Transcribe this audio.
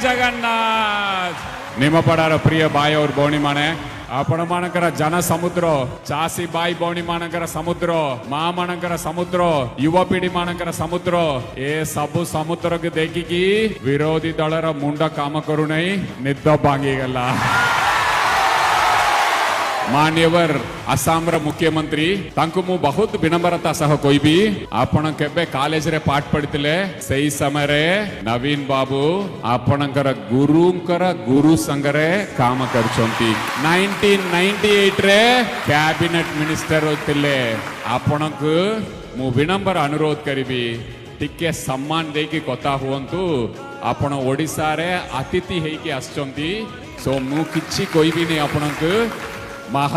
जगन्नाथ निमपड़ार प्रिय भाई और भौणी माने आपण मानकर जन समुद्र चासी बाई भौणी मानकर समुद्र माँ मानकर समुद्र युवपीढ़ी मानकर समुद्र ए सबु समुद्र के देखिकी विरोधी दलर मुंड काम करू नहीं निद भांगी गला मान्यवर आसाम मुख्यमंत्री तांको मु बहुत विनम्रता सह कोई भी आपण केबे कॉलेज रे पाठ पढ़ितले सही समय रे नवीन बाबू आपणकर गुरुंकर गुरु संगरे काम करछंती 1998 रे कैबिनेट मिनिस्टर होतिले आपणकु मु विनम्र अनुरोध करिबी टिके सम्मान देकी कथा हुअंतु आपण ओडिसा रे अतिथि हेकी आछंती सो मु किछि कोई भी नहीं आपणकु महा